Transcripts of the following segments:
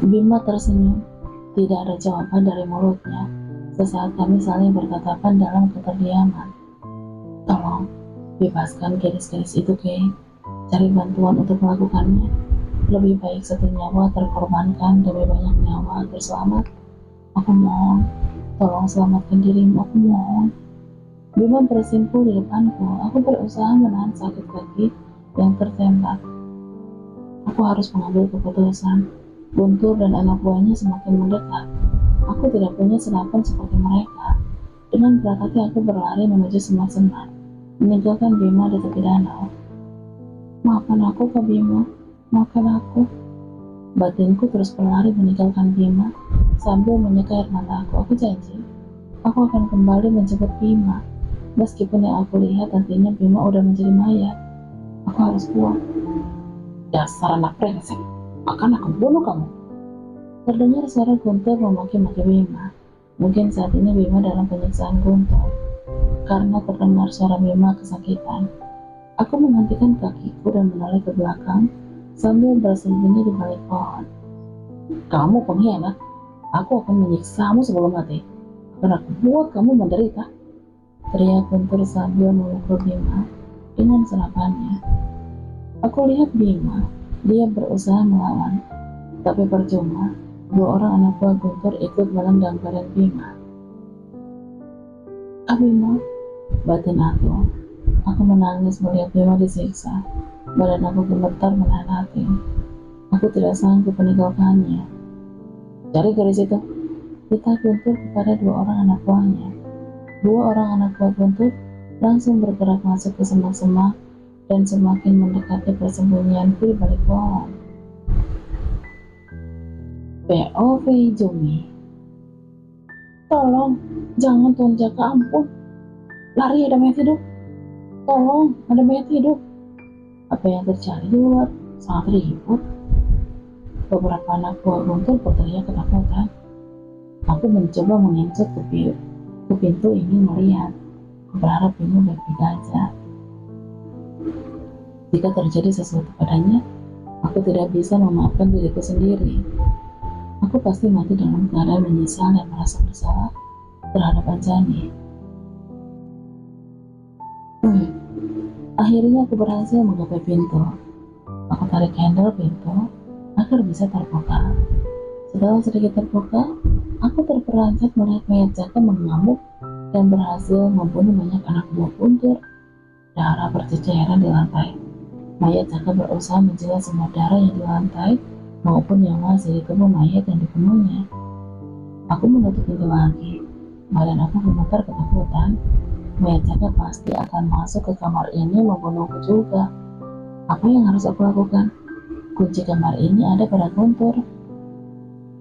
Bima tersenyum. Tidak ada jawaban dari mulutnya. Sesaat kami saling bertatapan dalam keterdiaman. Tolong, bebaskan gadis-gadis itu, Kay. Cari bantuan untuk melakukannya. Lebih baik satu nyawa terkorbankan demi banyak nyawa agar selamat. Aku mohon, tolong selamatkan dirimu, aku mohon. Bima bersimpuh di depanku. Aku berusaha menahan sakit kaki yang tertembak. Aku harus mengambil keputusan. Guntur dan anak buahnya semakin mendekat. Aku tidak punya senapan seperti mereka. Dengan berat hati aku berlari menuju semak-semak, meninggalkan Bima di tepi danau. Maafkan aku, Kak Bima. Maafkan aku. Batinku terus berlari meninggalkan Bima sambil menyeka air mataku. Aku janji, aku akan kembali menjemput Bima. Meskipun yang aku lihat nantinya Bima udah menjadi mayat. Aku harus kuat. Dasar anak brengsek, akan aku bunuh kamu. Terdengar suara Guntur memaki-maki Bima. Mungkin saat ini Bima dalam penyiksaan Guntur. Karena terdengar suara Bima kesakitan, aku menghentikan kakiku dan menoleh ke belakang sambil bersembunyi di balik pohon. Kamu pengkhianat, aku akan menyiksamu sebelum mati. Akan aku buat kamu menderita. Teriak Guntur sambil memukul Bima dengan senapannya. Aku lihat Bima, dia berusaha melawan, tapi percuma. Dua orang anak buah Guntur ikut menendang badan Bima. Bima, batin aku. Aku menangis melihat Bima disiksa. Badan aku gemetar menahan hati. Aku tidak sanggup meninggalkannya. Cari garis itu. Kita Guntur kepada dua orang anak buahnya. Dua orang anak buah Guntur langsung bergerak masuk ke semak-semak dan semakin mendekati persembunyianku di balik pohon. POV Jumi. Tolong, jangan Tuan Jaka, ampun. Lari, ada mayat hidup. Tolong, ada mayat hidup. Apa yang terjadi di luar? Sangat ribut. Beberapa anak buah Guntur berteriak ketakutan. Aku mencoba mengencet ke pintu ingin melihat. Aku berharap Bima baik-baik aja. Jika terjadi sesuatu padanya, aku tidak bisa memaafkan diriku sendiri. Aku pasti mati dalam keadaan menyesal dan merasa bersalah terhadap Anjani. Akhirnya aku berhasil menggapai pintu. Aku tarik handle pintu agar bisa terbuka. Setelah sedikit terbuka, aku terperanjat melihat mayat Jaka mengamuk dan berhasil membunuh banyak anak buah Guntur. Darah berceceran di lantai. Mayat Jaka berusaha menjilat semua darah yang di lantai maupun yang masih di tubuh mayat yang dibunuhnya. Aku menutup pintu lagi. Badan aku gemetar ketakutan. Mayat Jaka pasti akan masuk ke kamar ini membunuhku juga. Apa yang harus aku lakukan? Kunci kamar ini ada pada Guntur.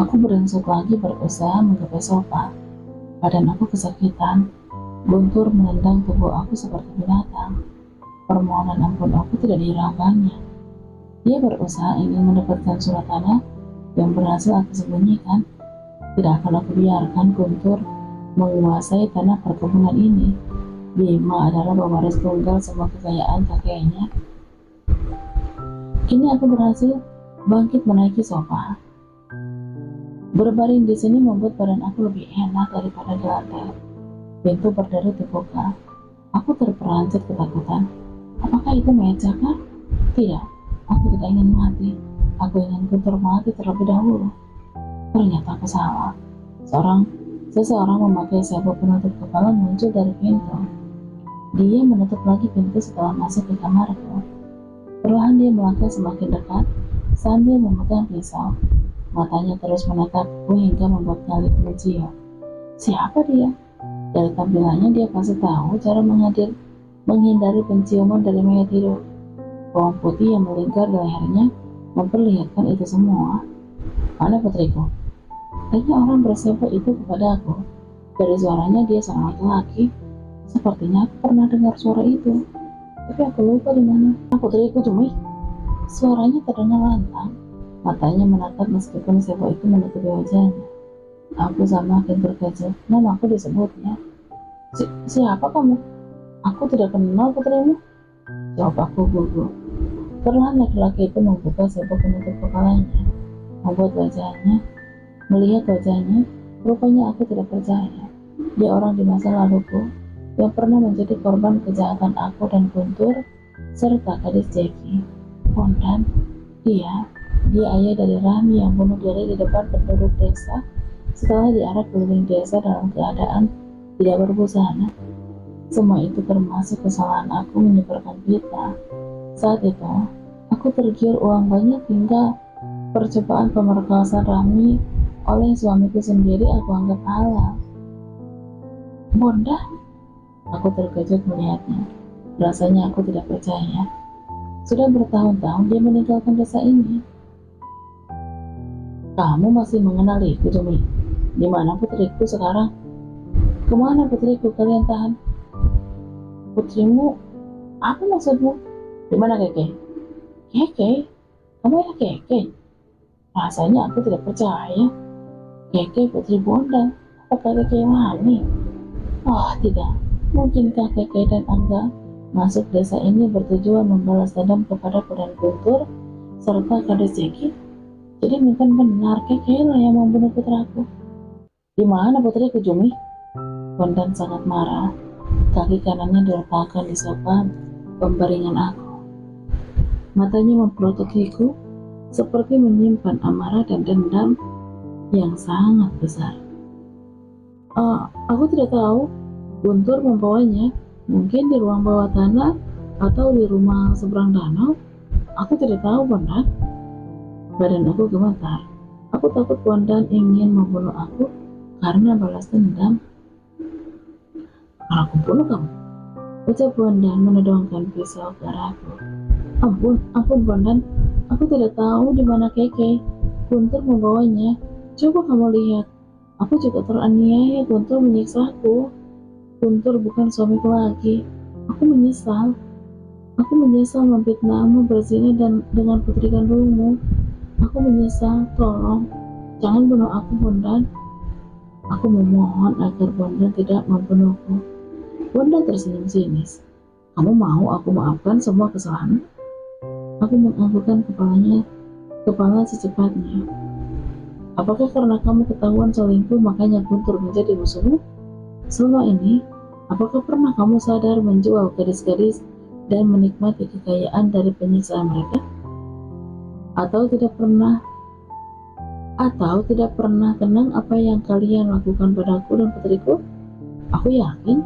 Aku beringsut lagi berusaha menggapai sofa. Badan aku kesakitan. Guntur menendang tubuh aku seperti binatang. Permohonan ampun aku tidak dihiraukannya. Dia berusaha ingin mendapatkan surat tanah yang berhasil aku sembunyikan. Tidak akan aku biarkan Guntur menguasai tanah perkebunan ini. Bima adalah pewaris tunggal semua kekayaan kakeknya. Kini aku berhasil bangkit menaiki sofa. Berbaring di sini membuat badan aku lebih enak daripada di lantai. Pintu berderi terbuka. Aku terperanjat ketakutan. Apakah itu mayat Jaka? Tidak, aku tidak ingin mati. Aku ingin Guntur mati terlebih dahulu. Ternyata aku salah. Seseorang memakai sabuk penutup kepala muncul dari pintu. Dia menutup lagi pintu setelah masuk ke kamarku. Perlahan dia melangkah semakin dekat sambil memegang pisau. Matanya terus menatapku hingga membuat nyaliku mencium. Siapa dia? Dari tampilannya dia pasti tahu cara menghindari penciuman dari mayat hidup. Bawang putih yang melingkar di lehernya memperlihatkan itu semua. Mana putriku? Tanya orang bersiapa itu kepada aku. Dari suaranya dia seorang laki-laki. Sepertinya aku pernah dengar suara itu. Tapi aku lupa di mana. Putriku Jumi. Suaranya terdengar lantang. Matanya menatap meskipun siapa itu menutupi wajahnya. Aku semakin terkejut. Nama aku disebutnya. Siapa kamu? Aku tidak kenal putrimu. Jawab aku gugup. Perlahan laki-laki itu membuka sabuk penutup kepalanya. Melihat wajahnya, rupanya aku tidak percaya. Dia orang di masa laluku yang pernah menjadi korban kejahatan aku dan Guntur serta gadis Jackie. Bondan, dia ayah dari Rahmi yang bunuh diri di depan penduduk desa setelah diarak keliling desa dalam keadaan tidak berbusana. Semua itu termasuk kesalahan aku menyebarkan fitnah. Saat itu, aku tergiur uang banyak hingga percobaan pemerkosaan Rahmi oleh suamiku sendiri aku anggap halal. Bonda, aku terkejut melihatnya. Rasanya aku tidak percaya. Sudah bertahun-tahun dia meninggalkan desa ini. Kamu masih mengenaliku, Jumi? Di mana putriku sekarang? Kemana putriku kalian tahan? Putrimu? Apa maksudmu? Di mana Keke? Keke? Kamu ya Keke? Rasanya aku tidak percaya. Keke putri Bondan. Apakah Keke Wani? Oh tidak. Mungkinkah Keke dan Angga masuk desa ini bertujuan membalas dendam kepadaku dan Guntur serta gadis Jackie? Jadi mungkin benar Keke lah yang membunuh putraku. Di mana putriku, Jumi? Bondan sangat marah. Kaki kanannya diletakkan di sofa pembaringan aku. Matanya mempelotokiku seperti menyimpan amarah dan dendam yang sangat besar. Aku tidak tahu. Guntur membawanya, mungkin di ruang bawah tanah atau di rumah seberang danau. Aku tidak tahu, Bondan. Badan aku gemetar. Aku takut Bondan ingin membunuh aku karena balas dendam. Aku bunuh kamu, ucap Bondan menodongkan pisau ke arahku. Ampun Bondan, aku tidak tahu di mana Keke. Guntur membawanya. Coba kamu lihat, aku juga teraniaya. Guntur menyiksaku. Guntur bukan suamiku lagi. Aku menyesal. Aku menyesal memfitnahmu berzina dan dengan putri kandungmu. Aku menyesal. Tolong, jangan bunuh aku, Bondan. Aku memohon agar Bondan tidak membunuhku. Bondan tersenyum sinis. Kamu mau aku maafkan semua kesalahan? Aku menganggukkan kepala secepatnya. Apakah karena kamu ketahuan selingkuh makanya Guntur menjadi musuhmu? Selama ini, apakah pernah kamu sadar menjual gadis-gadis dan menikmati kekayaan dari penyiksaan mereka? Atau tidak pernah tenang apa yang kalian lakukan padaku dan putriku? Aku yakin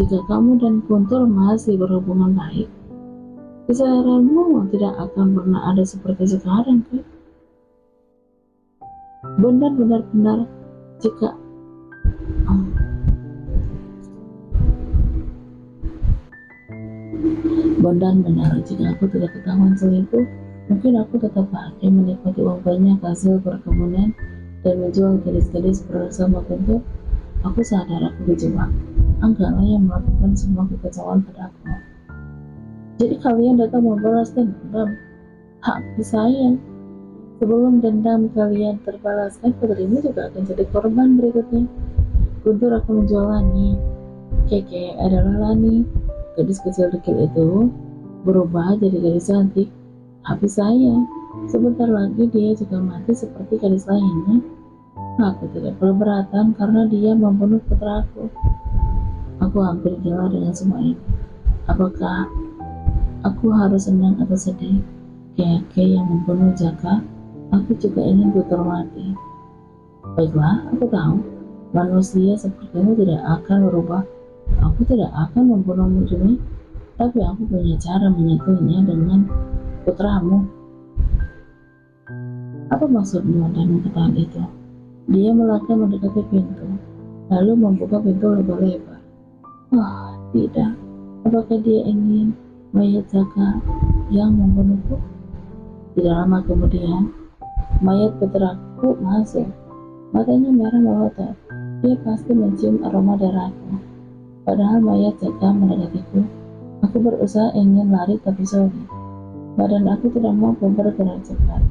jika kamu dan Guntur masih berhubungan baik, kesadaranmu tidak akan pernah ada seperti sekarang, kan? Bondan benar-benar jika aku tidak ketahuan selingkuh, mungkin aku tetap bahagia menikmati uang banyak hasil perkebunan dan menjual gadis-gadis bersama Guntur. Aku sadar aku dijebak. Anggalah yang melakukan semua kekacauan padaku. Jadi kalian datang membalas dendam. Tapi sayang, sebelum dendam kalian terbalaskan, putrimu juga akan jadi korban berikutnya. Guntur akan menjual Lani. Keke adalah Lani. Gadis kecil dekil itu berubah jadi gadis cantik. Tapi sayang, sebentar lagi dia juga mati seperti gadis lainnya. Aku tidak keberatan karena dia membunuh putraku. Aku hampir gila dengan semua ini. Apakah aku harus senang atau sedih? Keke yang membunuh Jaka, aku juga ingin Guntur mati. Baiklah, aku tahu manusia sepertimu tidak akan berubah. Aku tidak akan membunuhmu, Jumi, tapi aku punya cara menyentuhnya dengan putramu. Apa maksudmu dan perkataan itu? Dia melangkah mendekati pintu, lalu membuka pintu lebar-lebar. Oh, tidak. Apakah dia ingin mayat Jaka yang membunuhku? Tidak lama kemudian, mayat putraku masuk. Matanya merah melotot. Dia pasti mencium aroma darahku. Padahal mayat Jaka mendekatiku. Aku berusaha ingin lari tapi sulit. Badan aku tidak mau bergerak cepat.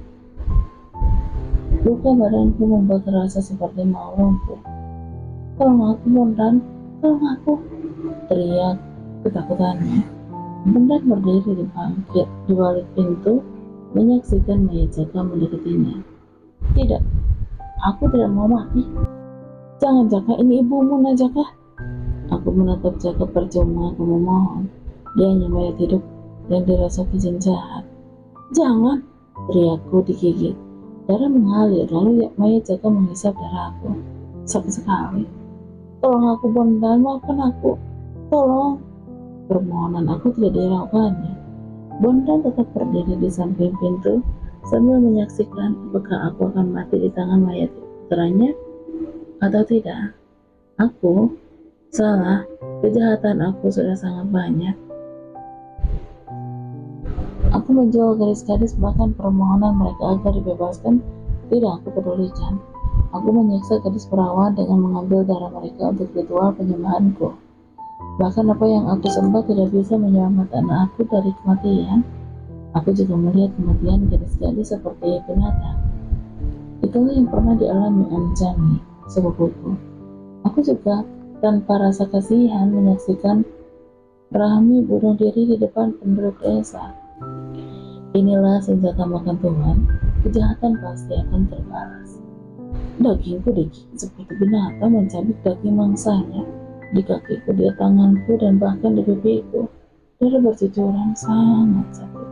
Luka badanku membuat terasa seperti mau lumpuh. Tolong aku, Bondan. Tolong aku, teriak ketakutannya. Bondan berdiri di balik pintu, menyaksikan mayat Jaka mendekatinya. Tidak, aku tidak mau mati. Jangan Jaka, ini ibumu nah Jaka. Aku menatap Jaka percuma, aku memohon. Dia hanya mayat hidup yang dirasuki jin jahat. Jangan, teriakku digigit. Darah mengalir, lalu mayat Jaka menghisap darahku. Sakit sekali. Tolong aku Bondan, maafkan aku. Tolong. Permohonan aku tidak dihiraukannya. Bondan tetap berdiri di samping pintu sambil menyaksikan apakah aku akan mati di tangan mayat putranya atau tidak. Aku salah, kejahatan aku sudah sangat banyak. Aku menjual gadis-gadis, bahkan permohonan mereka agar dibebaskan tidak aku pedulikan. Aku menyiksa gadis perawan dengan mengambil darah mereka untuk ritual penyembahanku. Bahkan apa yang aku sembah tidak bisa menyelamatkan aku dari kematian. Aku juga melihat kematian gadis-gadis seperti binatang. Itulah yang pernah dialami Anjani, sepupuku. Aku juga tanpa rasa kasihan menyaksikan Rahmi bunuh diri di depan penduduk desa. Inilah senjata makan Tuhan, kejahatan pasti akan terbalas. Dagingku digigit seperti binatang mencabik daging mangsanya. Di kakiku, di tanganku, dan bahkan di pipiku. Darah bercucuran sangat sakit.